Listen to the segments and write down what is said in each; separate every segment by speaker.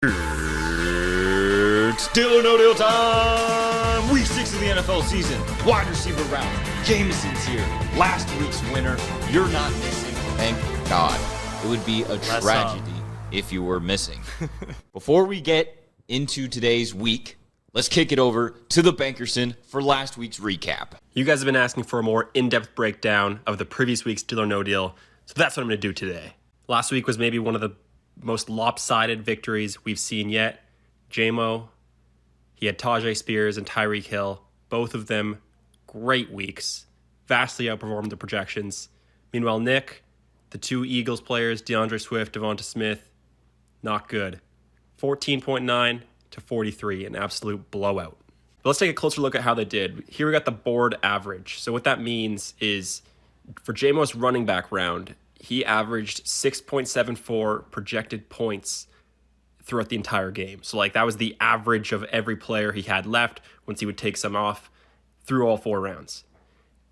Speaker 1: It's Deal or No Deal time! Week 6 of the NFL season. Wide receiver round. Jameson's here. Last week's winner. You're not missing.
Speaker 2: Thank God. It would be a tragedy if you were missing. Before we get into today's week, let's kick it over to the Bankerson for last week's recap.
Speaker 3: You guys have been asking for a more in-depth breakdown of the previous week's Deal or No Deal, so that's what I'm going to do today. Last week was maybe one of the most lopsided victories we've seen yet. Jaymo, he had Tajay Spears and Tyreek Hill, both of them great weeks, vastly outperformed the projections. Meanwhile, Nick, the two Eagles players, DeAndre Swift, Devonta Smith, not good. 14.9 to 43, an absolute blowout. But let's take a closer look at how they did. Here we got the board average. So what that means is for Jaymo's running back round, he averaged 6.74 projected points throughout the entire game. So that was the average of every player he had left once he would take some off through all 4 rounds.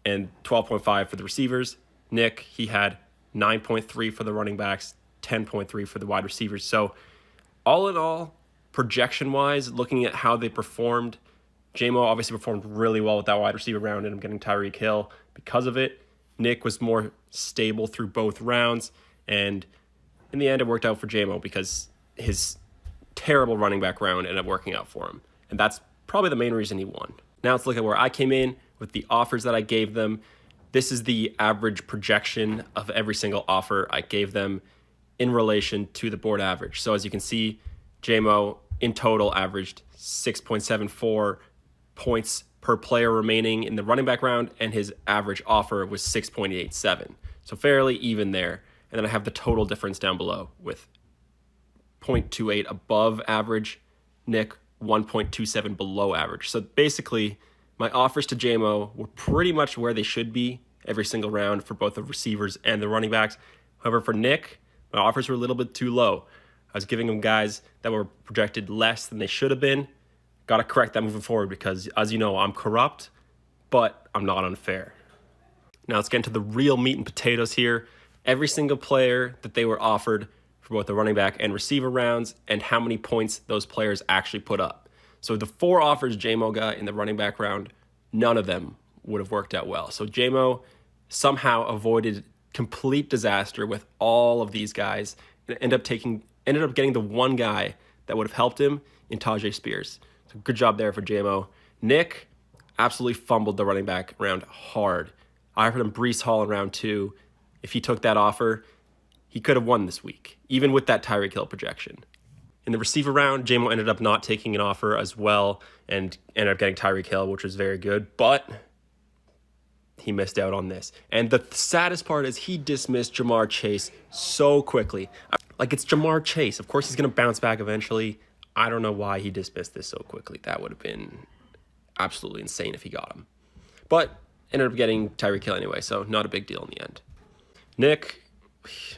Speaker 3: And 12.5 for the receivers. Nick, he had 9.3 for the running backs, 10.3 for the wide receivers. So all in all, projection-wise, looking at how they performed, Jaymo obviously performed really well with that wide receiver round and getting Tyreek Hill because of it. Nick was more stable through both rounds, and in the end, it worked out for Jaymo because his terrible running back round ended up working out for him, and that's probably the main reason he won. Now let's look at where I came in with the offers that I gave them. This is the average projection of every single offer I gave them in relation to the board average. So as you can see, Jaymo in total averaged 6.74 points per player remaining in the running back round, and his average offer was 6.87. So fairly even there. And then I have the total difference down below with 0.28 above average, Nick 1.27 below average. So basically, my offers to Jaymo were pretty much where they should be every single round for both the receivers and the running backs. However, for Nick, my offers were a little bit too low. I was giving him guys that were projected less than they should have been. Got to correct that moving forward because, as you know, I'm corrupt, but I'm not unfair. Now let's get into the real meat and potatoes here. Every single player that they were offered for both the running back and receiver rounds and how many points those players actually put up. So the 4 offers Jaymo got in the running back round, none of them would have worked out well. So Jaymo somehow avoided complete disaster with all of these guys and ended up getting the one guy that would have helped him in Tajay Spears. So good job there for Jaymo. Nick absolutely fumbled the running back round hard. I offered him Breece Hall in round 2. If he took that offer, he could have won this week, even with that Tyreek Hill projection. In the receiver round, Jaymo ended up not taking an offer as well and ended up getting Tyreek Hill, which was very good, but he missed out on this. And the saddest part is he dismissed Jamar Chase so quickly. It's Jamar Chase. Of course he's going to bounce back eventually. I don't know why he dismissed this so quickly. That would have been absolutely insane if he got him. But ended up getting Tyreek Hill anyway, so not a big deal in the end. Nick,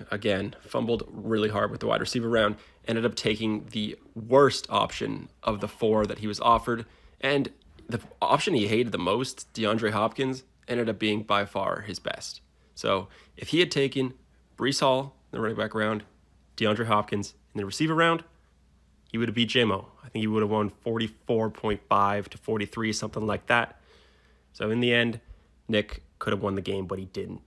Speaker 3: again, fumbled really hard with the wide receiver round. Ended up taking the worst option of the 4 that he was offered. And the option he hated the most, DeAndre Hopkins, ended up being by far his best. So if he had taken Breece Hall in the running back round, DeAndre Hopkins in the receiver round, he would have beat Jaymo. I think he would have won 44.5 to 43, something like that. So in the end, Nick could have won the game, but he didn't.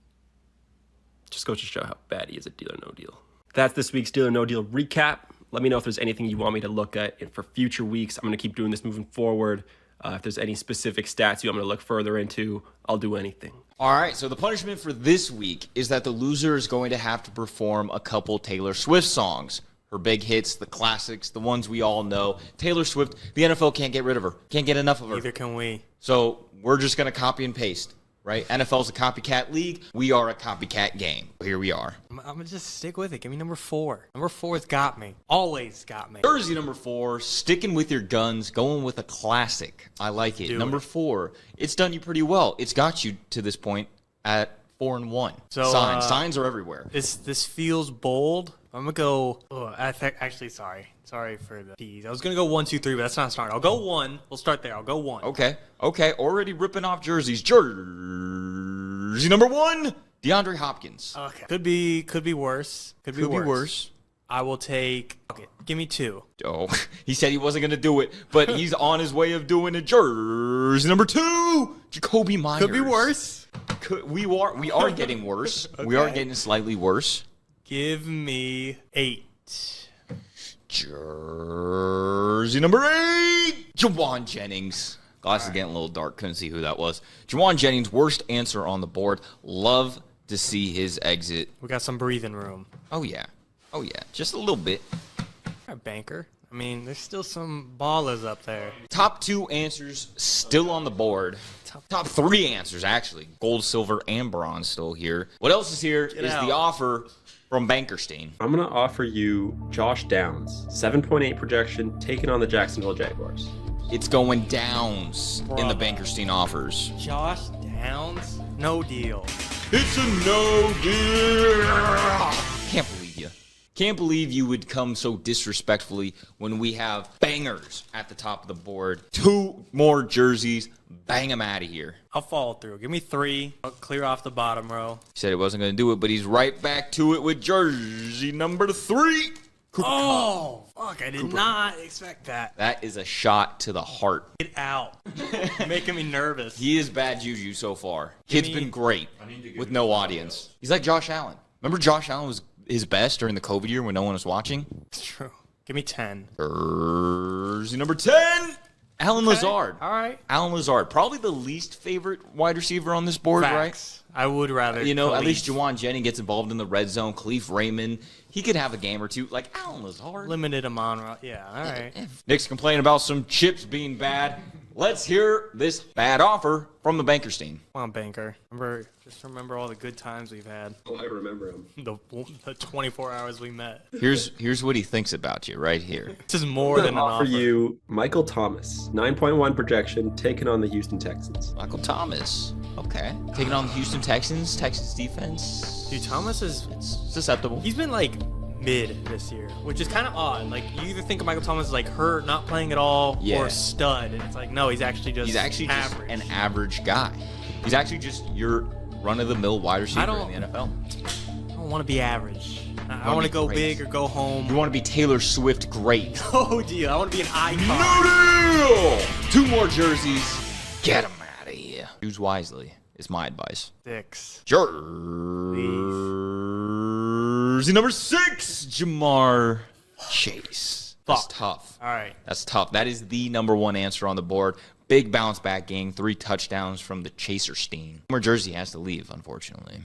Speaker 3: Just goes to show how bad he is at Deal or No Deal. That's this week's Deal or No Deal recap. Let me know if there's anything you want me to look at for future weeks. I'm going to keep doing this moving forward. If there's any specific stats you want me to look further into, I'll do anything.
Speaker 2: All right, so the punishment for this week is that the loser is going to have to perform a couple Taylor Swift songs. Her big hits, the classics, the ones we all know. Taylor Swift, the NFL can't get rid of her. Can't get enough of her.
Speaker 4: Neither can we.
Speaker 2: So we're just going to copy and paste, right? NFL's a copycat league. We are a copycat game. Here we are.
Speaker 4: I'm going to just stick with it. Give me number 4. Number 4's got me. Always got me.
Speaker 2: Jersey number 4, sticking with your guns, going with a classic. I like it. Number 4, it's done you pretty well. It's got you to this point at 4-1. So signs are everywhere.
Speaker 4: This feels bold. I'm gonna go. Actually, sorry for the P's. I was gonna go 1, 2, 3, but that's not smart. I'll go 1. We'll start there. I'll go 1.
Speaker 2: Okay. Already ripping off jerseys. Jersey number 1, DeAndre Hopkins.
Speaker 4: Okay. Could be worse. Could be worse. I will take. Okay, give me 2.
Speaker 2: Oh, he said he wasn't going to do it, but he's on his way of doing it. Jersey number 2, Jacoby Myers.
Speaker 4: Could be worse.
Speaker 2: We are getting worse.
Speaker 4: Okay.
Speaker 2: We are getting slightly worse.
Speaker 4: Give me 8.
Speaker 2: Jersey number 8, Jawan Jennings. Glasses getting a little dark. Couldn't see who that was. Jawan Jennings, worst answer on the board. Love to see his exit.
Speaker 4: We got some breathing room.
Speaker 2: Oh, yeah. Just a little bit.
Speaker 4: A banker. I mean, there's still some ballers up there.
Speaker 2: Top 2 answers still on the board. Top 3 answers, actually. Gold, silver, and bronze still here. What else is here is the offer from Bankerstein.
Speaker 3: I'm going to offer you Josh Downs, 7.8 projection, taking on the Jacksonville Jaguars.
Speaker 2: It's going downs in the Bankerstein offers.
Speaker 4: Josh Downs? No deal.
Speaker 2: It's a no deal. Can't believe you. Can't believe you would come so disrespectfully when we have bangers at the top of the board. 2 more jerseys. Bang them out of here.
Speaker 4: I'll follow through. Give me 3. I'll clear off the bottom row.
Speaker 2: He said he wasn't going to do it, but he's right back to it with jersey number 3.
Speaker 4: Oh, fuck. I did not expect that.
Speaker 2: That is a shot to the heart.
Speaker 4: Get out. Making me nervous.
Speaker 2: He is bad juju so far. Kid's been great with no audience. He's like Josh Allen. Remember Josh Allen was his best during the COVID year when no one was watching?
Speaker 4: It's true. Give me 10.
Speaker 2: Jersey number 10, Alan Lazard.
Speaker 4: All right.
Speaker 2: Alan Lazard, probably the least favorite wide receiver on this board,
Speaker 4: Facts. I would rather.
Speaker 2: right? At least Jawan Jennings gets involved in the red zone. Khalif Raymond, he could have a game or two. Like Alan Lazard.
Speaker 4: Limited amount. Yeah, all right.
Speaker 2: Nick's complaining about some chips being bad. Let's hear this bad offer from the Bankerstein.
Speaker 4: Come on, banker. Just remember all the good times we've had.
Speaker 3: Oh, I remember him.
Speaker 4: The 24 hours we met.
Speaker 2: Here's what he thinks about you right here.
Speaker 4: This is more than an offer.
Speaker 3: For you, Michael Thomas, 9.1 projection, taking on the Houston Texans.
Speaker 2: Michael Thomas. Okay. Taking on the Houston Texans. Texans defense.
Speaker 4: Dude, Thomas is.
Speaker 2: It's susceptible.
Speaker 4: He's been like mid this year, which is kind of odd. Like you either think of Michael Thomas as like hurt, not playing at all, or stud, and it's like no, he's actually just average.
Speaker 2: An average guy. He's actually just your run-of-the-mill wide receiver in the NFL.
Speaker 4: I don't want to be average. I want to go big or go home.
Speaker 2: You want to be Taylor Swift great.
Speaker 4: No deal. I want to be an icon.
Speaker 2: No deal! 2 more jerseys. Get them out of here. Choose wisely is my advice.
Speaker 4: 6.
Speaker 2: Jersey number 6, Jamar Chase. That's tough.
Speaker 4: All right.
Speaker 2: That's tough. That is the number 1 answer on the board. Big bounce back game. 3 touchdowns from the Chaserstein. More jersey has to leave, unfortunately.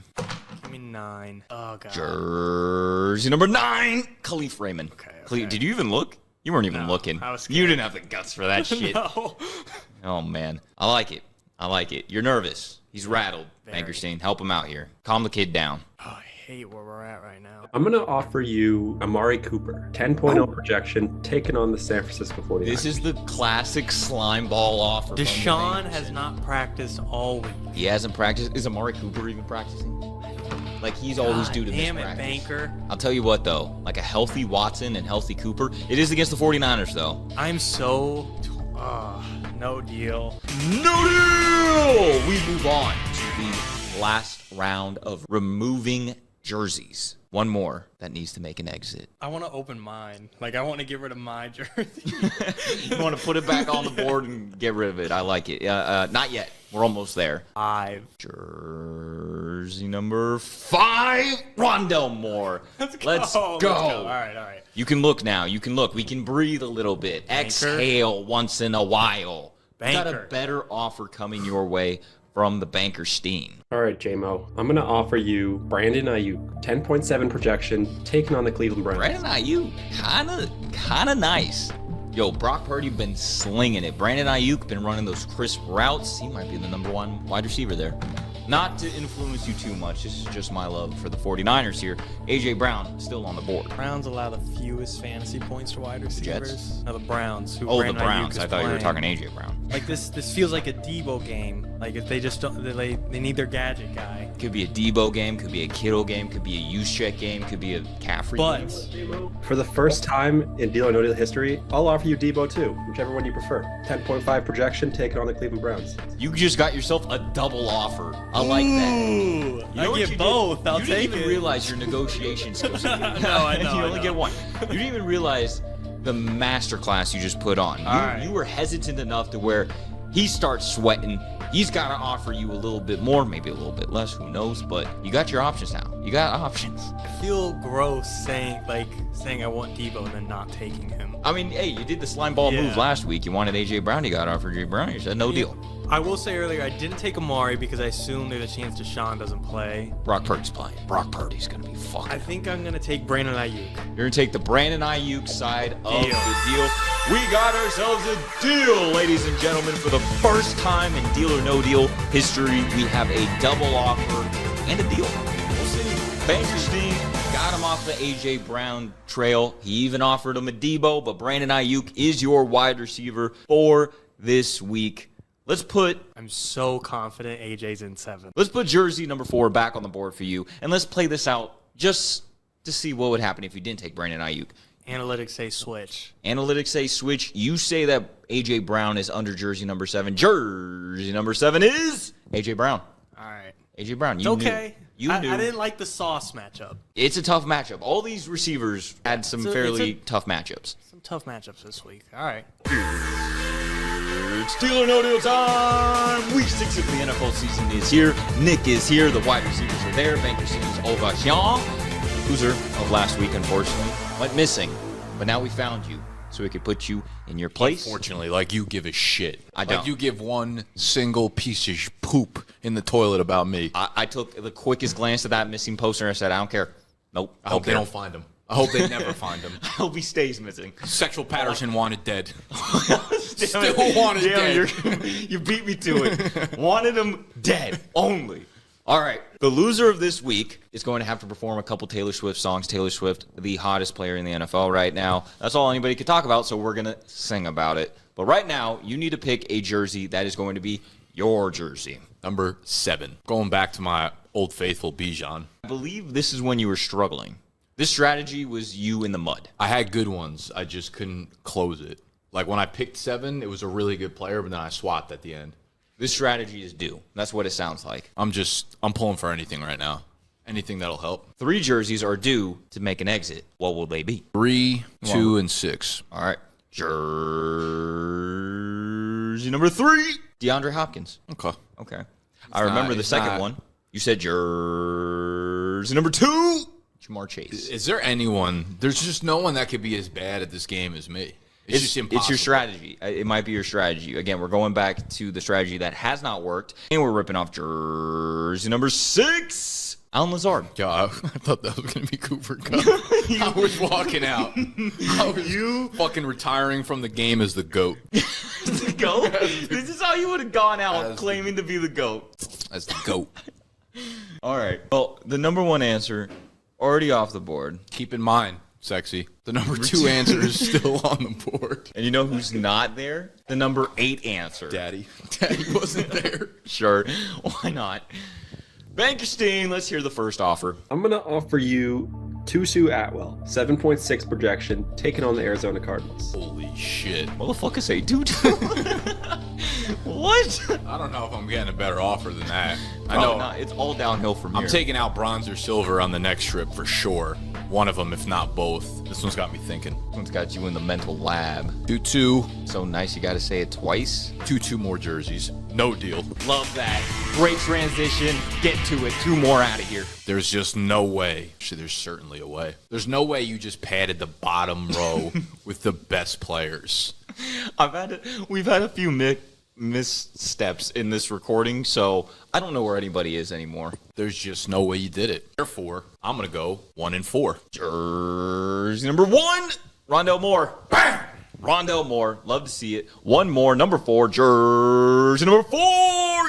Speaker 4: Give me 9. Oh, God.
Speaker 2: Jersey number 9, Khalif Raymond.
Speaker 4: Okay.
Speaker 2: Did you even look? You weren't even looking.
Speaker 4: I was scared.
Speaker 2: You didn't have the guts for that shit.
Speaker 4: No.
Speaker 2: Oh, man. I like it. You're nervous. He's rattled. Bankerstein, help him out here. Calm the kid down.
Speaker 4: Oh, I hate where we're at right now.
Speaker 3: I'm going to offer you Amari Cooper, 10.0 projection, taking on the San Francisco 49ers.
Speaker 2: This is the classic slime ball offer.
Speaker 4: Deshaun has not practiced all week.
Speaker 2: He hasn't practiced. Is Amari Cooper even practicing? Like, he's always due to miss
Speaker 4: Damn it,
Speaker 2: practice.
Speaker 4: banker.
Speaker 2: I'll tell you what, though. Like a healthy Watson and healthy Cooper, it is against the 49ers, though.
Speaker 4: I'm so... no deal.
Speaker 2: No deal! We move on to the last round of removing jerseys. One more that needs to make an exit.
Speaker 4: I want to open mine. Like, I want to get rid of my jersey.
Speaker 2: You want to put it back on the board and get rid of it. I like it. Not yet. We're almost there.
Speaker 4: 5.
Speaker 2: Jersey number 5, Rondell Moore. Let's go.
Speaker 4: All right.
Speaker 2: You can look now. You can look. We can breathe a little bit.
Speaker 4: Banker.
Speaker 2: Exhale once in a while.
Speaker 4: Banker.
Speaker 2: Got a better offer coming your way from the Bankerstein.
Speaker 3: All right, Jaymo. I'm going to offer you Brandon Ayuk, 10.7 projection, taking on the Cleveland Browns.
Speaker 2: Brandon Ayuk, kind of nice. Yo, Brock Purdy been slinging it. Brandon Ayuk been running those crisp routes. He might be the number 1 wide receiver there. Not to influence you too much. This is just my love for the 49ers here. A.J. Brown still on the board.
Speaker 4: Browns allow the fewest fantasy points to wide receivers.
Speaker 2: Jets?
Speaker 4: No, the Browns.
Speaker 2: The Browns. I thought you were talking A.J. Brown.
Speaker 4: Like this feels like a Debo game. Like if they just don't, they need their gadget guy.
Speaker 2: Could be a Debo game, could be a Kittle game, could be a Juszczyk game, could be a Caffrey game.
Speaker 4: But
Speaker 5: For the first time in Deal or No Deal history, I'll offer you Debo too, whichever one you prefer. 10.5 projection, take it on the Cleveland Browns.
Speaker 2: You just got yourself a double offer. I like that.
Speaker 4: Ooh,
Speaker 2: You know
Speaker 4: I
Speaker 2: what
Speaker 4: get
Speaker 2: you
Speaker 4: both.
Speaker 2: did?
Speaker 4: I'll
Speaker 2: You
Speaker 4: take
Speaker 2: didn't even
Speaker 4: it.
Speaker 2: realize your negotiation skills.
Speaker 4: No, I know,
Speaker 2: You
Speaker 4: I
Speaker 2: only
Speaker 4: know.
Speaker 2: get one. You didn't even realize the masterclass you just put on. You were hesitant enough to where he starts sweating. He's got to offer you a little bit more, maybe a little bit less, who knows, but you got your options now. You got options.
Speaker 4: I feel gross saying I want Debo and then not taking him.
Speaker 2: I mean, hey, you did the slime ball move last week. You wanted A.J. Brown, you got offered A.J. Brown. You said no deal.
Speaker 4: I will say earlier, I didn't take Amari because I assumed there's a chance Deshaun doesn't play.
Speaker 2: Brock Purdy's playing. Brock Purdy's going to be fucking.
Speaker 4: I think I'm going to take Brandon Ayuk.
Speaker 2: You're going to take the Brandon Ayuk side of
Speaker 4: Deal.
Speaker 2: the deal. We got ourselves a deal, ladies and gentlemen. For the first time in Deal or No Deal history, we have a double offer and a deal. We'll see. Bankerstein got him off the A.J. Brown trail. He even offered him a Debo, but Brandon Ayuk is your wide receiver for this week.
Speaker 4: I'm so confident AJ's in 7.
Speaker 2: Let's put jersey number 4 back on the board for you, and let's play this out just to see what would happen if you didn't take Brandon Ayuk.
Speaker 4: Analytics say switch.
Speaker 2: Analytics say switch. You say that A.J. Brown is under jersey number 7. Jersey number 7 is A.J. Brown.
Speaker 4: All right.
Speaker 2: A.J. Brown.
Speaker 4: It's
Speaker 2: You
Speaker 4: okay.
Speaker 2: knew.
Speaker 4: I didn't like the Sauce matchup.
Speaker 2: It's a tough matchup. All these receivers had some fairly tough matchups.
Speaker 4: Some tough matchups this week. All right.
Speaker 2: It's Deal or No Deal time! Week 6 of the NFL season is here. Nick is here. The wide receivers are there. Bankerstein's ovation. Loser of last week, unfortunately, went missing. But now we found you, so we could put you in your place.
Speaker 6: Unfortunately, like you give a shit.
Speaker 2: I don't.
Speaker 6: Like you give one single piece of poop in the toilet about me.
Speaker 2: I took the quickest glance at that missing poster and I said, I don't care. Nope.
Speaker 6: I hope they don't find him. I hope they never find him.
Speaker 2: I hope he stays missing.
Speaker 6: Sexual Patterson wanted dead.
Speaker 2: Still
Speaker 6: wanted dead.
Speaker 2: You beat me to it. Wanted him dead only. All right. The loser of this week is going to have to perform a couple Taylor Swift songs. Taylor Swift, the hottest player in the NFL right now. That's all anybody can talk about, so we're going to sing about it. But right now, you need to pick a jersey that is going to be your jersey.
Speaker 6: Number 7. Going back to my old faithful Bijan.
Speaker 2: I believe this is when you were struggling. This strategy was you in the mud.
Speaker 6: I had good ones. I just couldn't close it. Like when I picked 7, it was a really good player, but then I swapped at the end.
Speaker 2: This strategy is due. That's what it sounds like.
Speaker 6: I'm pulling for anything right now. Anything that'll help.
Speaker 2: 3 jerseys are due to make an exit. What will they be?
Speaker 6: 3, 2, and 6.
Speaker 2: All right. Jersey number 3, DeAndre Hopkins.
Speaker 6: Okay.
Speaker 2: Okay. I remember the
Speaker 6: it's
Speaker 2: second
Speaker 6: not-
Speaker 2: one. You said jersey number 2, Jamar Chase.
Speaker 6: Is there anyone? There's just no one that could be as bad at this game as me. It's just impossible.
Speaker 2: It's your strategy. It might be your strategy. Again, we're going back to the strategy that has not worked, and we're ripping off jersey number 6, Alan Lazard.
Speaker 6: Yeah, I thought that was going to be Cooper Kupp. I was walking out. I was fucking retiring from the game as the GOAT.
Speaker 2: The GOAT? This is how you would have gone out claiming to be the GOAT.
Speaker 6: As the GOAT.
Speaker 2: All right. Well, the number 1 answer, already off the board.
Speaker 6: Keep in mind, sexy, the number 2 answer is still on the board.
Speaker 2: And you know who's not there? The number 8 answer.
Speaker 6: Daddy wasn't there.
Speaker 2: Sure. Why not? Bankerstein, let's hear the first offer.
Speaker 5: I'm going to offer you Tusu Atwell, 7.6 projection, taking on the Arizona Cardinals.
Speaker 6: Holy shit.
Speaker 2: Motherfucker say dude. What?
Speaker 6: I don't know if I'm getting a better offer than that. I
Speaker 2: Probably
Speaker 6: know.
Speaker 2: not. It's all downhill from here.
Speaker 6: I'm taking out bronze or silver on the next trip for sure. One of them, if not both. This one's got me thinking.
Speaker 2: This one's got you in the mental lab.
Speaker 6: 2-2.
Speaker 2: So nice, you got to say it twice.
Speaker 6: 2 more jerseys. No deal.
Speaker 2: Love that. Great transition. Get to it. 2 more out of here.
Speaker 6: There's just no way. Actually, there's certainly a way. There's no way you just padded the bottom row with the best players.
Speaker 2: We've had a few missteps in this recording, so I don't know where anybody is anymore.
Speaker 6: There's just no way you did it. Therefore, I'm going to go 1-4.
Speaker 2: Jersey number 1, Rondell Moore. Bam! Rondell Moore, love to see it. 1 more, number 4, jersey number 4,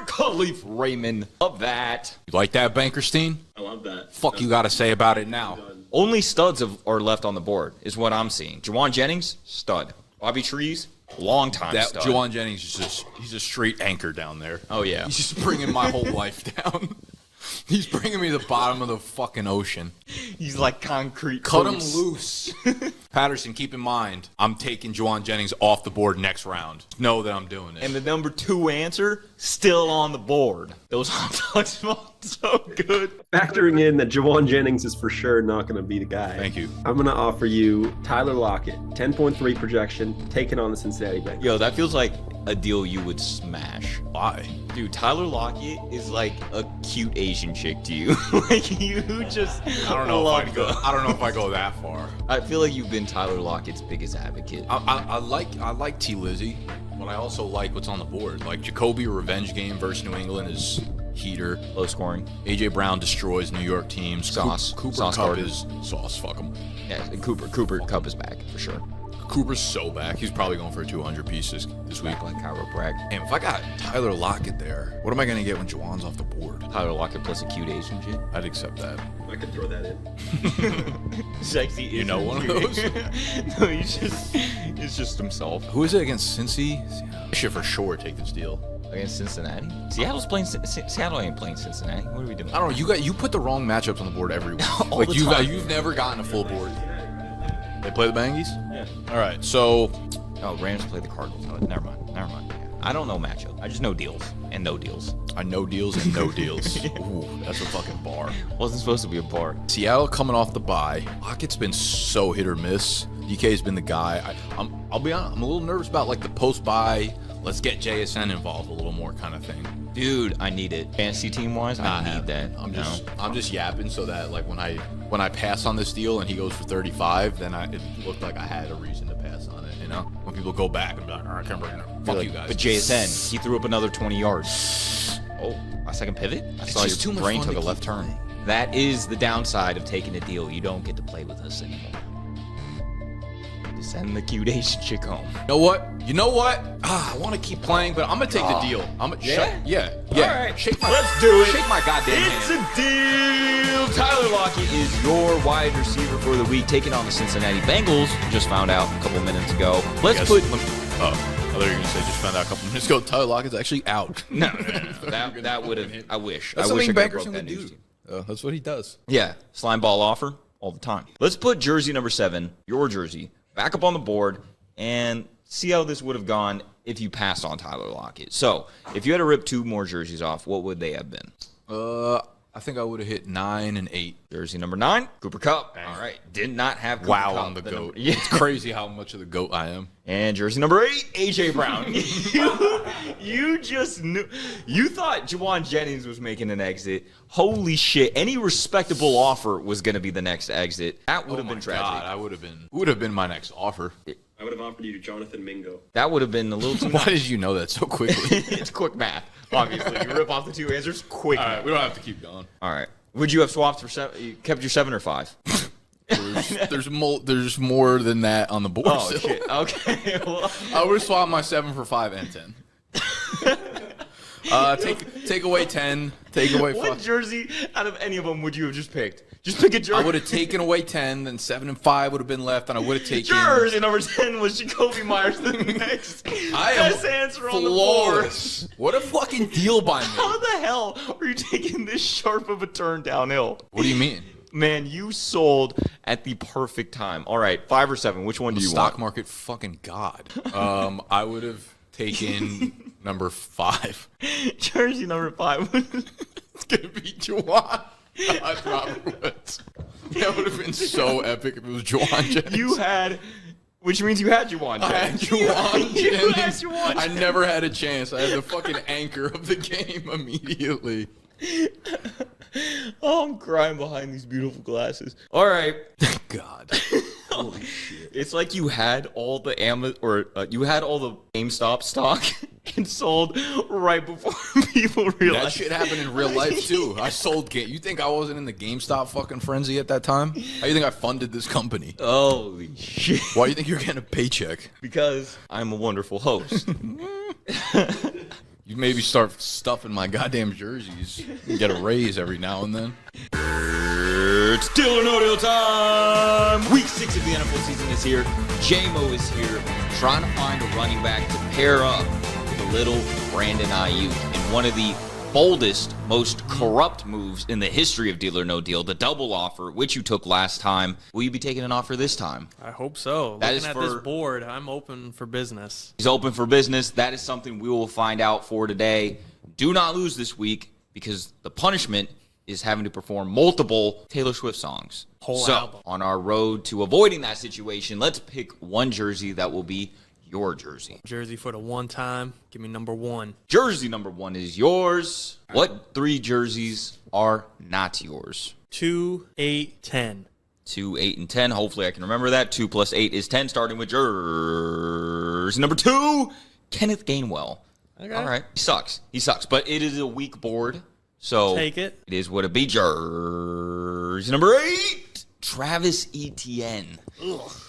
Speaker 2: Khalif Raymond. Love that.
Speaker 6: You like that, Bankerstein?
Speaker 5: I love that.
Speaker 6: Fuck you got to say about it now.
Speaker 2: Only studs are left on the board, is what I'm seeing. Jawan Jennings, stud. Bobby Trees, long time
Speaker 6: That
Speaker 2: stud.
Speaker 6: Juwan Jennings is he's a straight anchor down there.
Speaker 2: Oh, yeah.
Speaker 6: He's just bringing my whole life down. He's bringing me to the bottom of the fucking ocean.
Speaker 2: He's like concrete.
Speaker 6: Cut him
Speaker 2: boots.
Speaker 6: loose. Patterson, keep in mind, I'm taking Juwan Jennings off the board next round. Know that I'm doing it.
Speaker 2: And the number 2 answer, still on the board. Those hot dogs smell so good.
Speaker 5: Factoring in that Jaymo Jennings is for sure not going to be the guy.
Speaker 6: Thank you.
Speaker 5: I'm going to offer you Tyler Lockett, 10.3 projection, taking on the Cincinnati Bengals.
Speaker 2: Yo, that feels like a deal you would smash.
Speaker 6: Why?
Speaker 2: Dude, Tyler Lockett is like a cute Asian chick to you. Like, you just
Speaker 6: I don't know if I'd go. I don't know if I go that far.
Speaker 2: I feel like you've been Tyler Lockett's biggest advocate.
Speaker 6: I like T. Lizzie, but I also like what's on the board. Like Jacoby revenge game versus New England is heater.
Speaker 2: Low scoring.
Speaker 6: AJ Brown destroys New York teams.
Speaker 2: Sauce.
Speaker 6: Cooper
Speaker 2: Sauce
Speaker 6: Kupp
Speaker 2: Gardner.
Speaker 6: is sauce. Fuck him.
Speaker 2: Yeah, Cooper Cup is back for sure.
Speaker 6: Cooper's so back. He's probably going for 200 pieces this week.
Speaker 2: Back like Kyro Bragg.
Speaker 6: Damn, if I got Tyler Lockett there, what am I gonna get when Juwan's off the board?
Speaker 2: Tyler Lockett plus a cute Asian chick.
Speaker 6: I'd accept that.
Speaker 5: I could throw that in.
Speaker 2: Sexy.
Speaker 6: You know one of those?
Speaker 2: No, he's just himself.
Speaker 6: Who is it against Cincy? I should for sure take this deal.
Speaker 2: Against Cincinnati? Seattle's playing. Seattle ain't playing Cincinnati. What are we doing?
Speaker 6: I don't know. You put the wrong matchups on the board every week.
Speaker 2: All
Speaker 6: Like
Speaker 2: the
Speaker 6: you've
Speaker 2: time.
Speaker 6: you've never gotten a full board. They play the Bangies? Yeah. All right. So
Speaker 2: Oh, Rams play the Cardinals. Oh, never mind. Yeah. I don't know matchup. I just know deals and no deals.
Speaker 6: I know deals and no deals. Ooh, that's a fucking bar.
Speaker 2: Wasn't supposed to be a bar.
Speaker 6: Seattle coming off the bye. Lockett's been so hit or miss. DK's been the guy. I'll be honest. I'm a little nervous about like the post bye. Let's get JSN involved a little more kind of thing.
Speaker 2: Dude, I need it. Fantasy team wise, I need that.
Speaker 6: I'm just yapping so that like when I pass on this deal and he goes for 35, then it looked like I had a reason to pass on it. You know, when people go back and be like, all right, I can't bring it. Fuck you guys.
Speaker 2: But JSN, he threw up another 20 yards. Oh, my second pivot? I saw
Speaker 6: just
Speaker 2: your
Speaker 6: too much
Speaker 2: brain
Speaker 6: fun
Speaker 2: took
Speaker 6: to
Speaker 2: a left
Speaker 6: keep
Speaker 2: turn.
Speaker 6: playing.
Speaker 2: That is the downside of taking a deal. You don't get to play with us anymore. Send the cute Asian chick home.
Speaker 6: You know what? I want to keep playing, but I'm gonna take the deal. Yeah.
Speaker 2: All right.
Speaker 6: Let's do it. Shake my goddamn
Speaker 2: It's
Speaker 6: hand.
Speaker 2: a deal. Tyler Lockett is your wide receiver for the week, taking on the Cincinnati Bengals. Just found out a couple minutes ago. Let's put.
Speaker 6: I thought you were gonna say just found out a couple minutes ago. Tyler Lockett's actually out.
Speaker 2: No. That would have. I wish.
Speaker 6: That's
Speaker 2: I wish I
Speaker 6: something
Speaker 2: could have
Speaker 6: bankers
Speaker 2: broke
Speaker 6: gonna
Speaker 2: that news
Speaker 6: do.
Speaker 2: to you.
Speaker 6: That's what he does.
Speaker 2: Yeah, slime ball offer all the time. Let's put jersey number 7, your jersey, back up on the board and see how this would have gone if you passed on Tyler Lockett. So, if you had to rip 2 more jerseys off, what would they have been?
Speaker 6: I think I would have hit 9 and 8.
Speaker 2: Jersey number 9, Cooper Kupp. All right, did not have Cooper
Speaker 6: Wow,
Speaker 2: Kupp.
Speaker 6: on the goat.
Speaker 2: Number, yeah.
Speaker 6: It's crazy how much of the goat I am.
Speaker 2: And jersey number 8, AJ Brown. you just knew. You thought Juwan Jennings was making an exit. Holy shit! Any respectable offer was going to be the next exit. That would have been tragic.
Speaker 6: God, I would have been my next offer.
Speaker 5: I would have offered you Jonathan Mingo.
Speaker 2: That would have been a little too
Speaker 6: Why
Speaker 2: much.
Speaker 6: did you know that so quickly?
Speaker 2: It's quick math, obviously. You rip off the 2 answers, quick
Speaker 6: All
Speaker 2: math.
Speaker 6: right, we don't have to keep going.
Speaker 2: All right. Would you have swapped for 7? You kept your 7 or 5?
Speaker 6: There's more than that on the board.
Speaker 2: Oh,
Speaker 6: still.
Speaker 2: shit. Okay. Well,
Speaker 6: I would swap my 7 for 5 and 10. Take away 10. Take away
Speaker 2: what
Speaker 6: 5.
Speaker 2: jersey out of any of them would you have just picked? Just pick a jersey.
Speaker 6: I would have taken away 10, then 7 and 5 would have been left, and I would have taken.
Speaker 2: Jersey number 10 was Jacoby Myers. The next
Speaker 6: I am
Speaker 2: best answer on the board.
Speaker 6: flawless. What a fucking deal by me.
Speaker 2: How the hell are you taking this sharp of a turn downhill?
Speaker 6: What do you mean?
Speaker 2: Man, you sold at the perfect time. All right, 5 or 7. Which one do you
Speaker 6: Stock
Speaker 2: want?
Speaker 6: market fucking god. I would have taken number 5.
Speaker 2: Jersey number 5.
Speaker 6: It's gonna be Juwan. I probably would. That would have been so epic if it was Juwan Jennings.
Speaker 2: You had, which means you had Juwan
Speaker 6: I had
Speaker 2: Jennings.
Speaker 6: Juwan
Speaker 2: You had
Speaker 6: Jennings.
Speaker 2: Juwan
Speaker 6: I never had a chance. I had the fucking anchor of the game immediately.
Speaker 2: Oh, I'm crying behind these beautiful glasses. All right.
Speaker 6: God. Holy shit.
Speaker 2: It's like you had all the you had all the GameStop stock and sold right before people realized.
Speaker 6: That shit happened in real life too. I sold game. You think I wasn't in the GameStop fucking frenzy at that time? How do you think I funded this company?
Speaker 2: Holy shit.
Speaker 6: Why do you think you're getting a paycheck?
Speaker 2: Because I'm a wonderful host.
Speaker 6: You maybe start stuffing my goddamn jerseys. You get a raise every now and then.
Speaker 2: It's Deal or No Deal time! Week 6 of the NFL season is here. Jaymo is here. trying to find a running back to pair up with a little Brandon Ayuk in one of the boldest, most corrupt moves in the history of Deal or No Deal, the double offer, which you took last time. Will you be taking an offer this time?
Speaker 4: I hope so.
Speaker 2: That
Speaker 4: Looking
Speaker 2: is
Speaker 4: at
Speaker 2: for-
Speaker 4: this board, I'm open for business.
Speaker 2: He's open for business. That is something we will find out for today. Do not lose this week because the punishment is having to perform multiple Taylor Swift songs.
Speaker 4: Whole album.
Speaker 2: On our road to avoiding that situation, let's pick one jersey that will be your jersey.
Speaker 4: Jersey for the one time. Give me number 1.
Speaker 2: Jersey number 1 is yours. What 3 jerseys are not yours?
Speaker 4: 2, 8, 10.
Speaker 2: 2, 8, and 10. Hopefully I can remember that. 2 plus 8 is 10, starting with jersey number 2, Kenneth Gainwell.
Speaker 4: Okay.
Speaker 2: All right. He sucks. But it is a weak board, so
Speaker 4: Take it.
Speaker 2: It is what it be. Jersey number 8, Travis Etienne.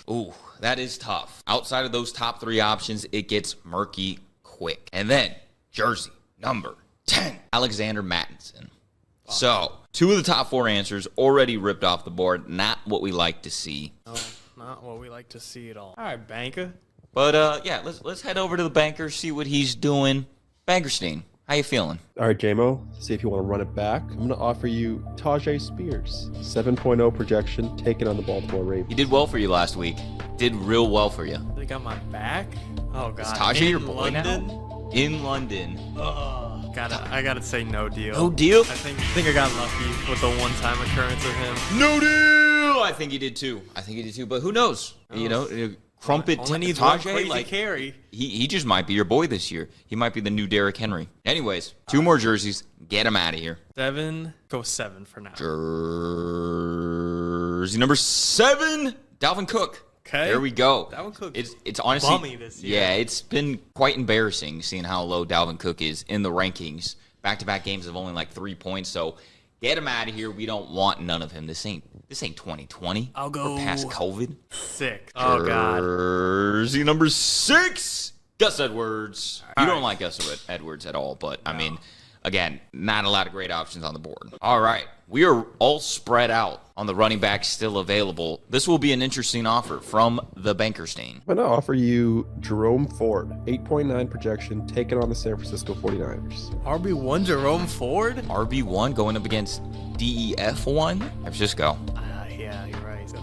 Speaker 2: Ooh, that is tough. Outside of those top 3 options, it gets murky quick. And then jersey number 10, Alexander Mattinson. So 2 of the top 4 answers already ripped off the board. Not what we like to see.
Speaker 4: No, not what we like to see at all. All right, banker.
Speaker 2: But yeah, let's head over to the banker, see what he's doing. Bankerstein, how you feeling?
Speaker 5: All right, Jaymo, see if you want to run it back. I'm going to offer you Tajay Spears, 7.0 projection, taking on the Baltimore Ravens.
Speaker 2: He did well for you last week. Did real well for you.
Speaker 4: They got my back. Oh god.
Speaker 2: Is Tajay your
Speaker 4: In
Speaker 2: boy
Speaker 4: London?
Speaker 2: now? In London.
Speaker 4: I gotta say no deal.
Speaker 2: No deal?
Speaker 4: I think I got lucky with the one-time occurrence of him.
Speaker 2: No deal! I think he did too. But who knows? You know, Crumpet
Speaker 4: Only needs one
Speaker 2: Tajay,
Speaker 4: crazy
Speaker 2: like,
Speaker 4: carry.
Speaker 2: he just might be your boy this year. He might be the new Derrick Henry. Anyways, 2 more jerseys. Get him out of here.
Speaker 4: 7. Go 7 for now.
Speaker 2: Jersey number 7, Dalvin Cook.
Speaker 4: Okay.
Speaker 2: There we go.
Speaker 4: Dalvin Cook
Speaker 2: It's honestly
Speaker 4: bummy this year.
Speaker 2: Yeah, it's been quite embarrassing seeing how low Dalvin Cook is in the rankings. Back-to-back games of only like 3 points. So get him out of here. We don't want none of him. This ain't 2020.
Speaker 4: I'll go
Speaker 2: We're past COVID.
Speaker 4: 6. Oh god.
Speaker 2: Jersey number 6, Gus Edwards. You don't like Gus Edwards at all, but I mean, again, not a lot of great options on the board. All right, we are all spread out on the running backs still available. This will be an interesting offer from the Bankerstein.
Speaker 5: I'm going to offer you Jerome Ford, 8.9 projection, taking on the San Francisco 49ers.
Speaker 4: RB1 Jerome Ford?
Speaker 2: RB1 going up against DEF1. Let's just go.
Speaker 4: Yeah, you're right. So,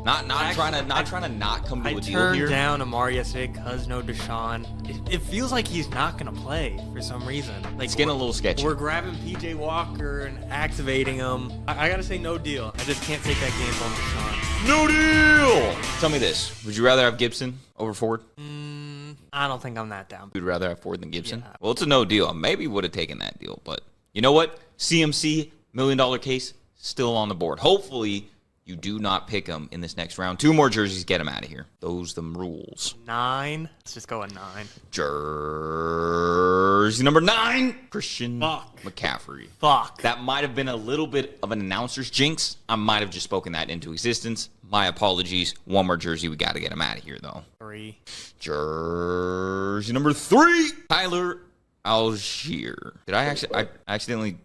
Speaker 2: Not trying to not come to
Speaker 4: I
Speaker 2: a deal
Speaker 4: turned
Speaker 2: here.
Speaker 4: down Amari yesterday because no Deshaun. It feels like he's not going to play for some reason. Like
Speaker 2: It's getting a little sketchy.
Speaker 4: We're grabbing PJ Walker and activating him. I got to say no deal. I just can't take that game from Deshaun.
Speaker 2: No deal. Tell me this: would you rather have Gibson over Ford?
Speaker 4: I don't think I'm that down.
Speaker 2: You'd rather have Ford than Gibson?
Speaker 4: Yeah.
Speaker 2: Well, it's a no deal. I maybe would have taken that deal, but you know what? CMC, $1 million case, still on the board. Hopefully, you do not pick him in this next round. 2 more jerseys, get him out of here. Those them rules.
Speaker 4: 9. Let's just go a 9.
Speaker 2: Jersey number 9, Christian
Speaker 4: Fuck.
Speaker 2: McCaffrey.
Speaker 4: Fuck.
Speaker 2: That might have been a little bit of an announcer's jinx. I might have just spoken that into existence. My apologies. 1 more jersey. We got to get him out of here, though.
Speaker 4: 3.
Speaker 2: Jersey number 3, Tyler Algier. Did I actually? I accidentally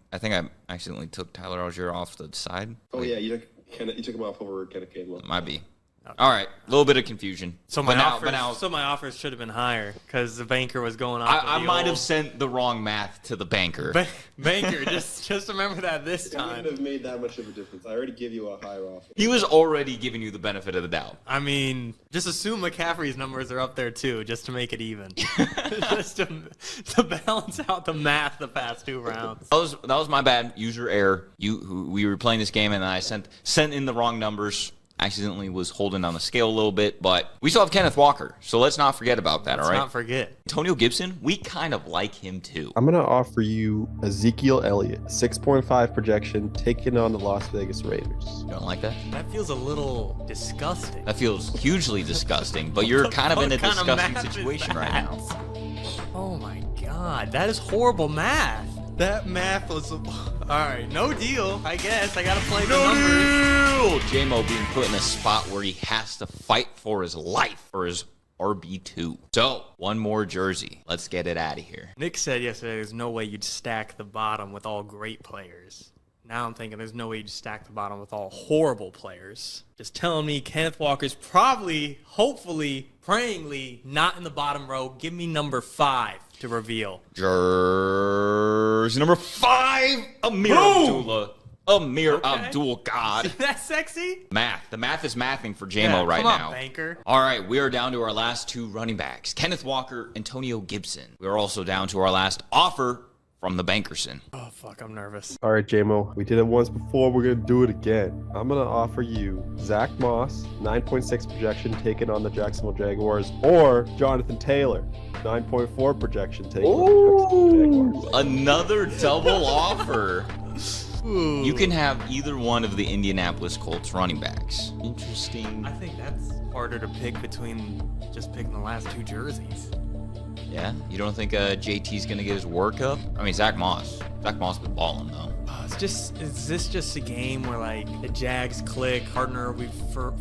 Speaker 2: took Tyler Algier off the side.
Speaker 5: Oh, yeah, you took him off over Kenneth Gainwell.
Speaker 2: Might be. All right, a little bit of confusion.
Speaker 4: So my
Speaker 2: But
Speaker 4: offers should have been higher because the banker was going off.
Speaker 2: I
Speaker 4: the
Speaker 2: might have
Speaker 4: old-
Speaker 2: sent the wrong math to the banker.
Speaker 4: Banker, just remember that this
Speaker 5: It wouldn't
Speaker 4: time.
Speaker 5: have made that much of a difference. I already give you a higher offer.
Speaker 2: He was already giving you the benefit of the doubt.
Speaker 4: I mean, just assume McCaffrey's numbers are up there too, just to make it even. Just to balance out the math the past 2 rounds.
Speaker 2: That was my bad. User error. We were playing this game and I sent in the wrong numbers. Accidentally was holding on the scale a little bit, but we still have Kenneth Walker, so let's not forget about that.
Speaker 4: Let's
Speaker 2: all right.
Speaker 4: not forget.
Speaker 2: Antonio Gibson, we kind of like him too.
Speaker 5: I'm going to offer you Ezekiel Elliott, 6.5 projection, taking on the Las Vegas Raiders.
Speaker 2: You don't like that?
Speaker 4: That feels a little disgusting.
Speaker 2: That feels hugely disgusting, but you're kind of in a
Speaker 4: What kind of
Speaker 2: disgusting
Speaker 4: math is
Speaker 2: situation right
Speaker 4: that?
Speaker 2: now.
Speaker 4: Oh my god, that is horrible math. That math was all right. No deal. I guess I gotta play the numbers.
Speaker 2: Jaymo being put in a spot where he has to fight for his life for his RB2. So 1 more jersey. Let's get it out of here.
Speaker 4: Nick said yesterday there's no way you'd stack the bottom with all great players. Now I'm thinking there's no way you just stack the bottom with all horrible players. Just telling me Kenneth Walker's probably, hopefully, prayingly not in the bottom row. Give me number 5 to reveal.
Speaker 2: Jersey number 5, Amir Abdullah. Amir Abdul God.
Speaker 4: Isn't that sexy?
Speaker 2: Math. The math is mathing for Jaymo right
Speaker 4: come on,
Speaker 2: now.
Speaker 4: banker.
Speaker 2: All right, we are down to our last 2 running backs, Kenneth Walker, Antonio Gibson. We are also down to our last offer from the Bankerson.
Speaker 4: Oh, fuck, I'm nervous.
Speaker 5: All right, Jaymo, we did it once before. We're going to do it again. I'm going to offer you Zach Moss, 9.6 projection taken on the Jacksonville Jaguars, or Jonathan Taylor, 9.4 projection taken on the Jacksonville Jaguars.
Speaker 2: Another double offer. You can have either one of the Indianapolis Colts running backs. Interesting.
Speaker 4: I think that's harder to pick between just picking the last 2 jerseys.
Speaker 2: Yeah? You don't think JT's going to get his work up? I mean, Zach Moss. Zach Moss was balling, though.
Speaker 4: Is this just a game where, like, the Jags click, Gardner, we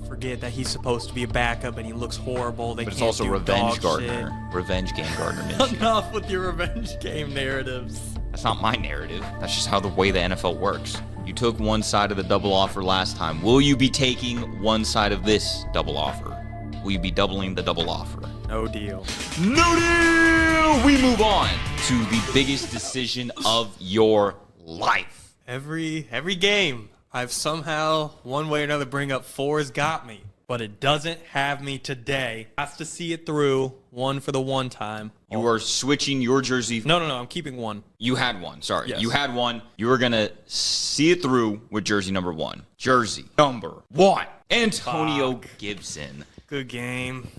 Speaker 4: forget that he's supposed to be a backup and he looks horrible. They
Speaker 2: But it's
Speaker 4: can't
Speaker 2: also
Speaker 4: do
Speaker 2: revenge
Speaker 4: dog
Speaker 2: Gardner.
Speaker 4: shit.
Speaker 2: Revenge game Gardner Minshew.
Speaker 4: Enough with your revenge game narratives.
Speaker 2: That's not my narrative. That's just how the way the NFL works. You took one side of the double offer last time. Will you be taking one side of this double offer? Will you be doubling the double offer?
Speaker 4: No deal.
Speaker 2: No deal! We move on to the biggest decision of your life.
Speaker 4: Every game, I've somehow, one way or another, bring up 4's got me. But it doesn't have me today. Has to see it through. One for the one time.
Speaker 2: You are switching your jersey.
Speaker 4: No, I'm keeping 1.
Speaker 2: You had one. Sorry.
Speaker 4: Yes.
Speaker 2: You had one. You were going to see it through with jersey number 1. Jersey number 1. Antonio Gibson.
Speaker 4: Good game.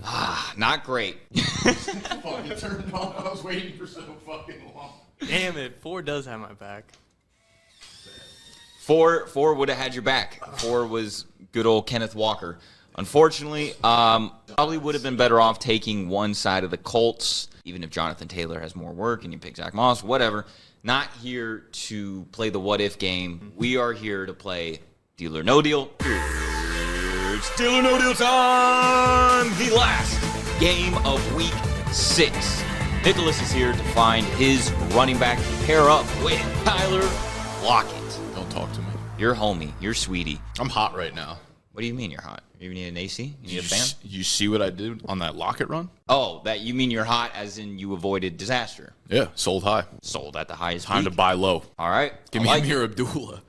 Speaker 2: Not great.
Speaker 6: Fucking turned on. I was waiting for so fucking long.
Speaker 4: Damn it. 4 does have my back.
Speaker 2: 4 would have had your back. 4 was good old Kenneth Walker. Unfortunately, probably would have been better off taking one side of the Colts, even if Jonathan Taylor has more work and you pick Zach Moss, whatever. Not here to play the what-if game. We are here to play Deal or No Deal. It's Deal or No Deal time! The last game of Week 6. Nicholas is here to find his running back to pair up with Tyler Lockett.
Speaker 6: Don't talk to me.
Speaker 2: You're homie. You're sweetie.
Speaker 6: I'm hot right now.
Speaker 2: What do you mean you're hot? You need an AC? You need a fan?
Speaker 6: You see what I did on that Lockett run?
Speaker 2: Oh, that you mean you're hot as in you avoided disaster.
Speaker 6: Yeah, sold high.
Speaker 2: Sold at the highest
Speaker 6: Time
Speaker 2: peak.
Speaker 6: to buy low.
Speaker 2: All right.
Speaker 6: Give
Speaker 2: I
Speaker 6: me
Speaker 2: like
Speaker 6: Amir Abdullah.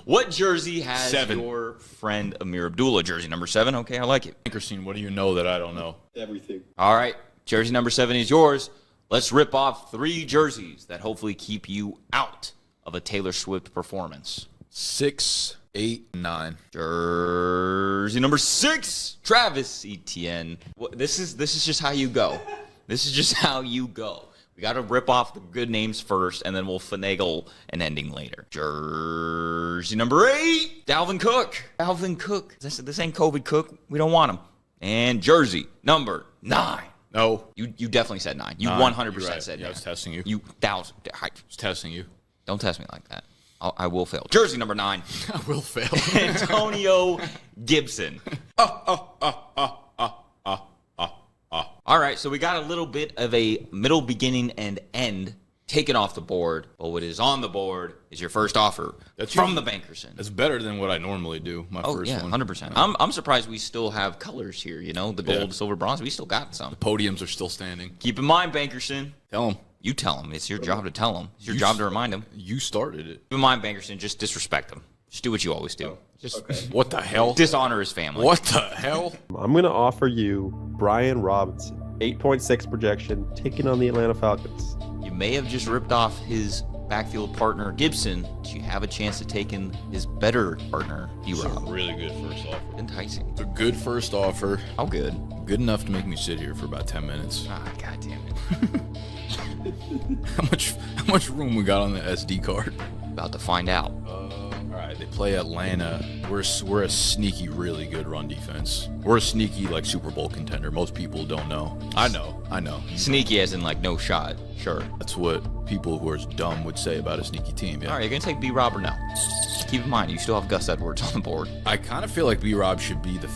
Speaker 2: What jersey has
Speaker 6: 7.
Speaker 2: your friend Amir Abdullah? Jersey number 7? Okay, I like it.
Speaker 6: Christine, what do you know that I don't know?
Speaker 5: Everything.
Speaker 2: All right. Jersey number 7 is yours. Let's rip off 3 jerseys that hopefully keep you out of a Taylor Swift performance.
Speaker 6: 6, 8, 9.
Speaker 2: Jersey number 6, Travis Etienne. This is just how you go. This is just how you go. We got to rip off the good names first, and then we'll finagle an ending later. Jersey number 8, Dalvin Cook. Dalvin Cook. This ain't COVID Cook. We don't want him. And jersey number 9.
Speaker 6: No.
Speaker 2: You definitely said 9. You
Speaker 6: 9.
Speaker 2: 100%
Speaker 6: You're right.
Speaker 2: said 9.
Speaker 6: Yeah, I was testing you.
Speaker 2: You 1,000.
Speaker 6: I was testing you.
Speaker 2: Don't test me like that. I will fail. Jersey number 9.
Speaker 6: I will fail.
Speaker 2: Antonio Gibson. All right, so we got a little bit of a middle, beginning, and end taken off the board. But what is on the board is your first offer from the Bankerson.
Speaker 6: That's better than what I normally do. My first one.
Speaker 2: 100%. I'm surprised we still have colors here. You know, the gold, silver, bronze. We still got some.
Speaker 6: Podiums are still standing.
Speaker 2: Keep in mind, Bankerson.
Speaker 6: Tell them.
Speaker 2: You tell him. It's your job to tell him. It's your job to remind him.
Speaker 6: You started it.
Speaker 2: Keep in mind, Bankerson. Just disrespect him. Just do what you always do. Just
Speaker 6: What the hell?
Speaker 2: dishonor his family.
Speaker 6: What the hell?
Speaker 5: I'm going to offer you Brian Robinson, 8.6 projection, taking on the Atlanta Falcons.
Speaker 2: You may have just ripped off his backfield partner, Gibson. Do you have a chance to take in his better partner, D-Rob?
Speaker 6: Really good first offer.
Speaker 2: Enticing.
Speaker 6: It's a good first offer.
Speaker 2: How good?
Speaker 6: Good enough to make me sit here for about 10 minutes.
Speaker 2: Ah, God damn it.
Speaker 6: How much room we got on the SD card?
Speaker 2: About to find out.
Speaker 6: All right, they play Atlanta. We're a sneaky, really good run defense. We're a sneaky, like, Super Bowl contender. Most people don't know. I know.
Speaker 2: Sneaky as in, like, no shot. Sure.
Speaker 6: That's what people who are dumb would say about a sneaky team. Yeah.
Speaker 2: All right, you're going to take B-Rob or no? Keep in mind, you still have Gus Edwards on the board.
Speaker 6: I kind of feel like B-Rob should be the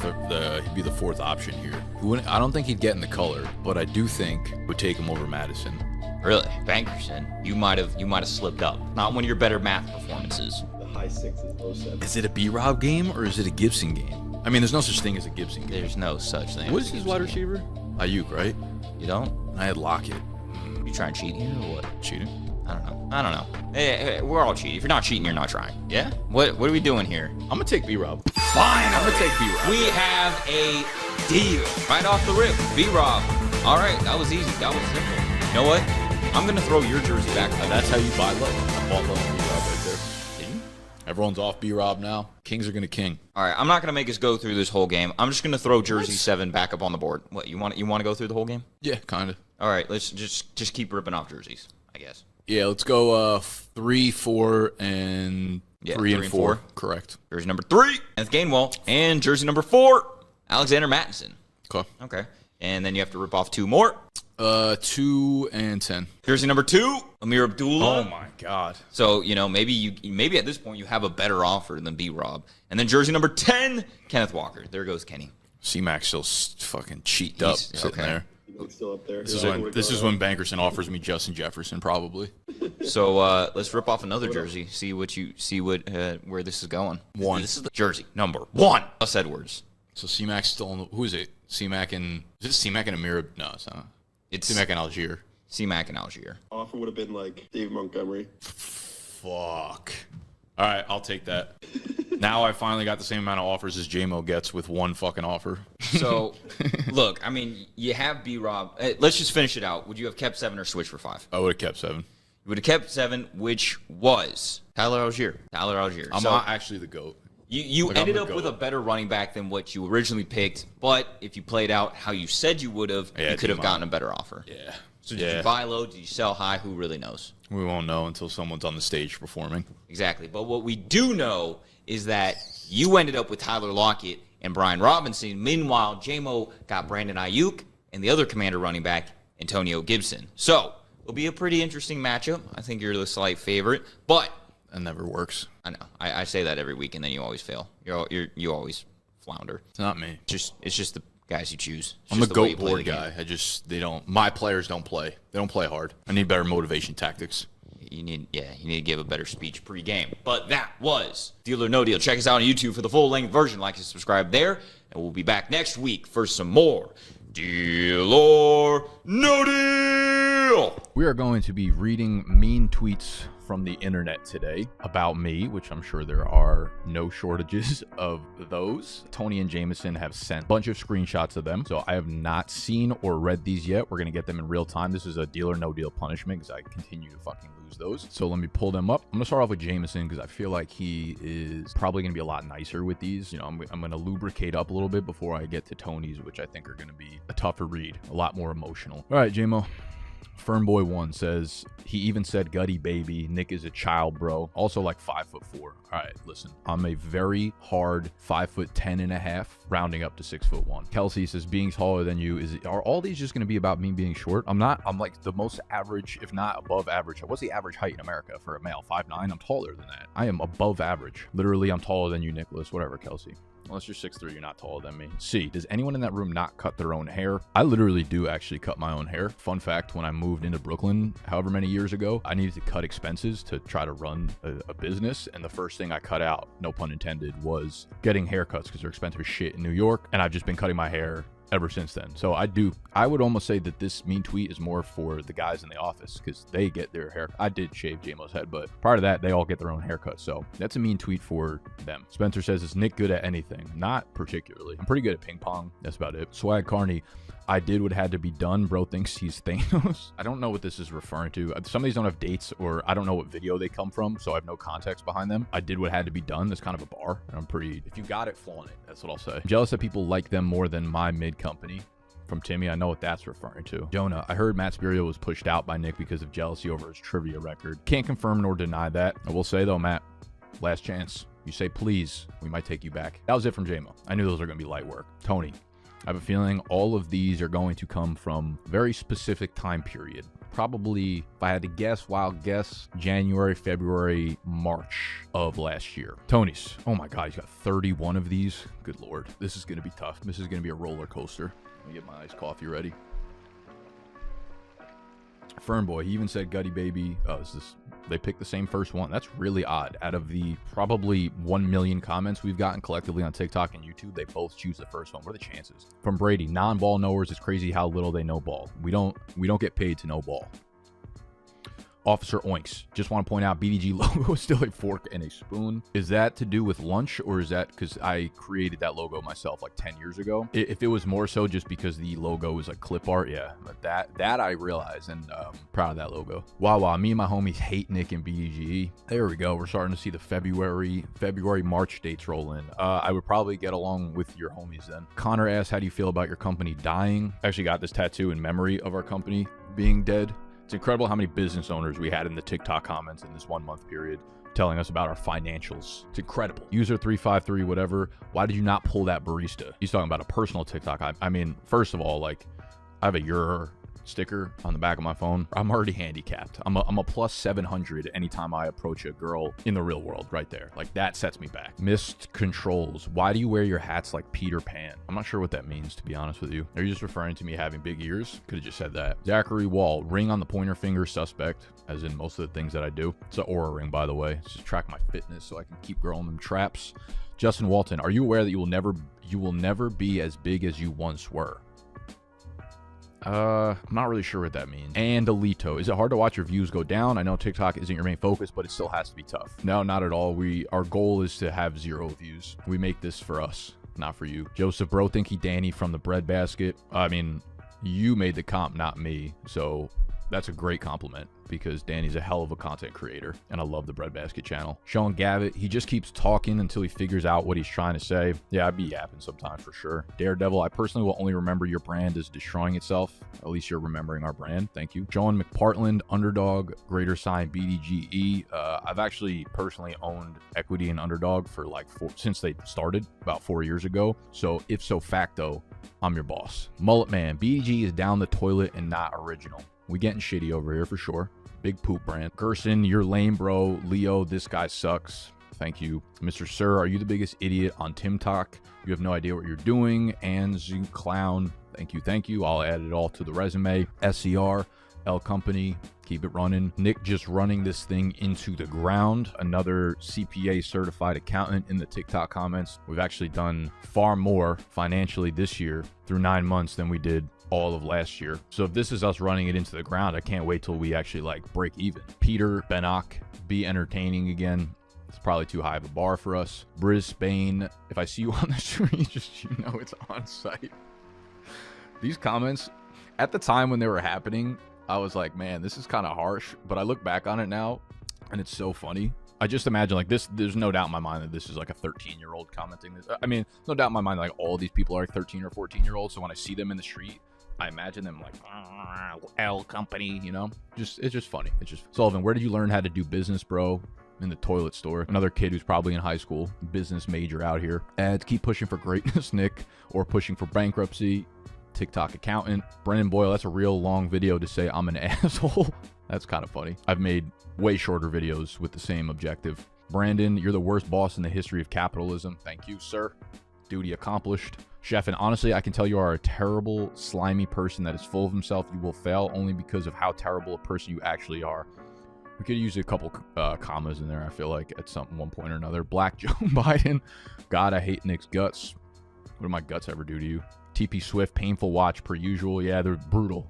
Speaker 6: fourth option here. I don't think he'd get in the color, but I do think would take him over Madison.
Speaker 2: Really? Bankerson, you might have slipped up. Not one of your better math performances.
Speaker 5: The high sixes, low sevens.
Speaker 6: Is it a B-Rob game or is it a Gibson game? I mean, there's no such thing as a Gibson game.
Speaker 2: There's no such thing.
Speaker 6: What
Speaker 2: as
Speaker 6: is
Speaker 2: a
Speaker 6: his
Speaker 2: Gibson
Speaker 6: wide
Speaker 2: game.
Speaker 6: receiver? Ayuk, right?
Speaker 2: You don't?
Speaker 6: I had Lockett.
Speaker 2: You trying to cheat here or what?
Speaker 6: Cheating?
Speaker 2: I don't know. Hey, we're all cheating. If you're not cheating, you're not trying. Yeah? What are we doing here?
Speaker 6: I'm gonna take B-Rob.
Speaker 2: Fine.
Speaker 6: I'm gonna take B-Rob.
Speaker 2: We have a deal right off the rip. B-Rob. All right, that was easy. That was simple. You know what? I'm gonna throw your jersey back.
Speaker 6: That's how you buy low. I bought low on B-Rob right there. Did you? Everyone's off B-Rob now. Kings are gonna king.
Speaker 2: All right, I'm not gonna make us go through this whole game. I'm just gonna throw jersey 7 back up on the board. What you want to go through the whole game?
Speaker 6: Yeah, kind of.
Speaker 2: All right, let's just keep ripping off jerseys, I guess.
Speaker 6: Yeah, let's go 3, 4, and
Speaker 2: Yeah,
Speaker 6: 3 and
Speaker 2: 3 and
Speaker 6: 4.
Speaker 2: 4.
Speaker 6: Correct.
Speaker 2: Jersey number 3, Kenneth Gainwell, and jersey number 4, Alexander Mattison.
Speaker 6: Okay.
Speaker 2: Okay, and then you have to rip off 2 more.
Speaker 6: 2 and 10.
Speaker 2: Jersey number 2, Amir Abdullah.
Speaker 6: Oh my God.
Speaker 2: So, maybe at this point you have a better offer than B-Rob. And then jersey number 10, Kenneth Walker. There goes Kenny.
Speaker 6: C-Mac's still fucking cheated up
Speaker 2: He's-
Speaker 6: sitting
Speaker 2: okay.
Speaker 6: there.
Speaker 5: It's still up there.
Speaker 6: This is when Bankerson offers me Justin Jefferson, probably.
Speaker 2: So let's rip off another jersey. See what where this is going.
Speaker 6: 1.
Speaker 2: This is the jersey number 1. Gus Edwards.
Speaker 6: So C-Mac's still in the, who is it? C-Mac and, is it C-Mac and Amir? No, it's not.
Speaker 2: It's
Speaker 6: C-Mac and Algier.
Speaker 2: C-Mac and Algier.
Speaker 5: Offer would have been like Dave Montgomery.
Speaker 6: Fuck. All right, I'll take that. Now I finally got the same amount of offers as Jaymo gets with one fucking offer.
Speaker 2: So, look, I mean, you have B-Rob. Let's just finish it out. Would you have kept 7 or switched for 5?
Speaker 6: I would have kept 7.
Speaker 2: You would have kept 7, which was Tyler Algier.
Speaker 6: I'm not actually the GOAT.
Speaker 2: You
Speaker 6: Like, I'm
Speaker 2: ended
Speaker 6: the
Speaker 2: up
Speaker 6: GOAT.
Speaker 2: with a better running back than what you originally picked, but if you played out how you said you would have,
Speaker 6: Yeah,
Speaker 2: you could have
Speaker 6: D-Mon.
Speaker 2: gotten a better offer.
Speaker 6: Yeah.
Speaker 2: So did you buy low? Did you sell high? Who really knows?
Speaker 6: We won't know until someone's on the stage performing.
Speaker 2: Exactly. But what we do know is that you ended up with Tyler Lockett and Brian Robinson. Meanwhile, Jaymo got Brandon Ayuk and the other Commander running back, Antonio Gibson. So it'll be a pretty interesting matchup. I think you're the slight favorite, but
Speaker 6: That never works.
Speaker 2: I know I say that every week, and then you always fail. You always flounder.
Speaker 6: It's not me.
Speaker 2: It's just the guys you choose. It's
Speaker 6: I'm a
Speaker 2: just the way you
Speaker 6: GOAT
Speaker 2: play the
Speaker 6: board
Speaker 2: game.
Speaker 6: guy. My players don't play. They don't play hard. I need better motivation tactics.
Speaker 2: You need to give a better speech pre-game. But that was Deal or No Deal. Check us out on YouTube for the full-length version. Like and subscribe there. And we'll be back next week for some more Deal or No Deal.
Speaker 7: We are going to be reading mean tweets from the internet today about me, which I'm sure there are no shortages of those. Tony and Jameson have sent a bunch of screenshots of them, so I have not seen or read these yet. We're going to get them in real time. This is a Deal or No Deal punishment because I continue to fucking lose those. So let me pull them up. I'm going to start off with Jameson because I feel like he is probably going to be a lot nicer with these. You know, I'm going to lubricate up a little bit before I get to Tony's, which I think are going to be a tougher read, a lot more emotional. All right, Jaymo. Fernboy1 says, he even said gutty baby. Nick is a child, bro. Also like 5'4". All right, listen, I'm a very hard 5'10.5", rounding up to 6'1". Kelsey says, being taller than you are all these just going to be about me being short? I'm like the most average, if not above average. What's the average height in America for a male? 5'9"? I'm taller than that. I am above average. Literally, I'm taller than you, Nicholas. Whatever, Kelsey. Unless you're 6'3", you're not taller than me. C, does anyone in that room not cut their own hair? I literally do actually cut my own hair. Fun fact, when I moved into Brooklyn, however many years ago, I needed to cut expenses to try to run a business. And the first thing I cut out, no pun intended, was getting haircuts because they're expensive as shit in New York. And I've just been cutting my hair ever since then. So I would almost say that this mean tweet is more for the guys in the office because they get their hair. I did shave Jaymo's head, but prior to that, they all get their own haircut. So that's a mean tweet for them. Spencer says, is Nick good at anything? Not particularly. I'm pretty good at ping pong. That's about it. Swag Carney, I did what had to be done. Bro thinks he's Thanos. I don't know what this is referring to. Some of these don't have dates, or I don't know what video they come from, so I have no context behind them. I did what had to be done. That's kind of a bar. And I'm pretty, if you got it, flaunt it. That's what I'll say. I'm jealous that people like them more than my mid company. From Timmy, I know what that's referring to. Jonah, I heard Matt Spurrier was pushed out by Nick because of jealousy over his trivia record. Can't confirm nor deny that. I will say though, Matt, last chance. You say please, we might take you back. That was it from Jaymo. I knew those were going to be light work. Tony, I have a feeling all of these are going to come from a very specific time period. Probably, if I had to guess, wild guess, January, February, March of last year. Tony's, oh my God, he's got 31 of these. Good Lord, this is going to be tough. This is going to be a roller coaster. Let me get my iced coffee ready. Fernboy, he even said Gutty Baby. Oh, they picked the same first one. That's really odd. Out of the probably 1 million comments we've gotten collectively on TikTok and YouTube, they both choose the first one. What are the chances? From Brady, non-ball knowers, it's crazy how little they know ball. We don't get paid to know ball. Officer Oinks, just want to point out BDG logo is still a fork and a spoon. Is that to do with lunch, or is that because I created that logo myself like 10 years ago? If it was more so just because the logo is like clip art, yeah, but that I realize, and proud of that logo. Wow, me and my homies hate Nick and BDGE. There we go. We're starting to see the February, March dates roll in. I would probably get along with your homies then. Connor asks, how do you feel about your company dying? I actually got this tattoo in memory of our company being dead. It's incredible how many business owners we had in the TikTok comments in this 1 month period telling us about our financials. It's incredible. User 353, whatever. Why did you not pull that barista? He's talking about a personal TikTok. I mean, first of all, like, I have a your sticker on the back of my phone. I'm already handicapped. I'm a plus 700 anytime I approach a girl in the real world right there. Like, that sets me back. Missed controls. Why do you wear your hats like Peter Pan? I'm not sure what that means, to be honest with you. Are you just referring to me having big ears? Could have just said that. Zachary Wall, ring on the pointer finger, suspect, as in most of the things that I do. It's an Aura ring, by the way. It's just track my fitness so I can keep growing them traps. Justin Walton, are you aware that you will never be as big as you once were? I'm not really sure what that means. And Alito, is it hard to watch your views go down? I know TikTok isn't your main focus, but it still has to be tough. No, not at all. Our goal is to have 0 views. We make this for us, not for you. Joseph, bro, thinky Danny from the breadbasket. I mean, you made the comp, not me. So that's a great compliment, because Danny's a hell of a content creator, and I love the Breadbasket channel. Sean Gavitt, he just keeps talking until he figures out what he's trying to say. Yeah, I'd be yapping sometimes for sure. Daredevil, I personally will only remember your brand as destroying itself. At least you're remembering our brand. Thank you. John McPartland, Underdog, greater sign BDGE. I've actually personally owned equity in Underdog for like since they started about 4 years ago. So if so facto, I'm your boss. Mullet Man, BDG is down the toilet and not original. We getting shitty over here for sure. Big poop brand. Gerson, you're lame, bro. Leo, this guy sucks. Thank you. Mr. Sir, are you the biggest idiot on TimTok? You have no idea what you're doing. And Zoo Clown, thank you, thank you. I'll add it all to the resume. SCR, L Company, keep it running. Nick just running this thing into the ground. Another CPA certified accountant in the TikTok comments. We've actually done far more financially this year through 9 months than we did all of last year. So if this is us running it into the ground, I can't wait till we actually like break even. Peter Benok, be entertaining again. It's probably too high of a bar for us. Brisbane, if I see you on the street, just you know it's on site. These comments, at the time when they were happening, I was like, man, this is kind of harsh. But I look back on it now, and it's so funny. I just imagine like this, there's no doubt in my mind that this is like a 13-year-old commenting this. I mean, no doubt in my mind like all these people are like 13 or 14-year-olds. So when I see them in the street, I imagine them like L Company, you know? It's just funny. It's just Sullivan, where did you learn how to do business, bro? In the toilet store. Another kid who's probably in high school, business major out here. Ads, keep pushing for greatness, Nick, or pushing for bankruptcy. TikTok accountant. Brendan Boyle, that's a real long video to say I'm an asshole. That's kind of funny. I've made way shorter videos with the same objective. Brandon, you're the worst boss in the history of capitalism. Thank you, sir. Duty accomplished. Chef, and honestly, I can tell you are a terrible, slimy person that is full of himself. You will fail only because of how terrible a person you actually are. We could use a couple commas in there, I feel like, at one point or another. Black Joe Biden. God, I hate Nick's guts. What do my guts ever do to you? TP Swift, painful watch per usual. Yeah, they're brutal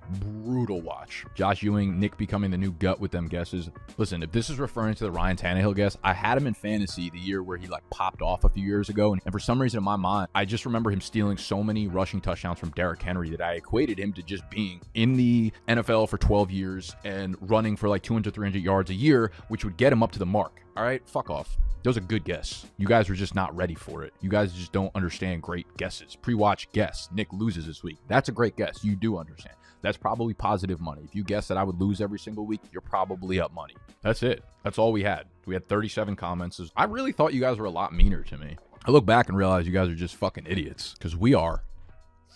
Speaker 7: watch. Josh Ewing, Nick becoming the new gut with them guesses. Listen, if this is referring to the Ryan Tannehill guess, I had him in fantasy the year where he like popped off a few years ago. And for some reason in my mind, I just remember him stealing so many rushing touchdowns from Derrick Henry that I equated him to just being in the NFL for 12 years and running for like 200, 300 yards a year, which would get him up to the mark. All right, fuck off. That was a good guess. You guys were just not ready for it. You guys just don't understand great guesses. Pre-watch guess. Nick loses this week. That's a great guess. You do understand. That's probably positive money. If you guess that I would lose every single week, you're probably up money. That's it. That's all we had. We had 37 comments. I really thought you guys were a lot meaner to me. I look back and realize you guys are just fucking idiots because we are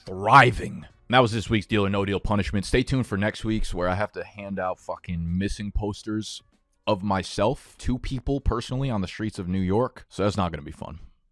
Speaker 7: thriving. And that was this week's Deal or No Deal punishment. Stay tuned for next week's where I have to hand out fucking missing posters of myself to people personally on the streets of New York. So that's not going to be fun.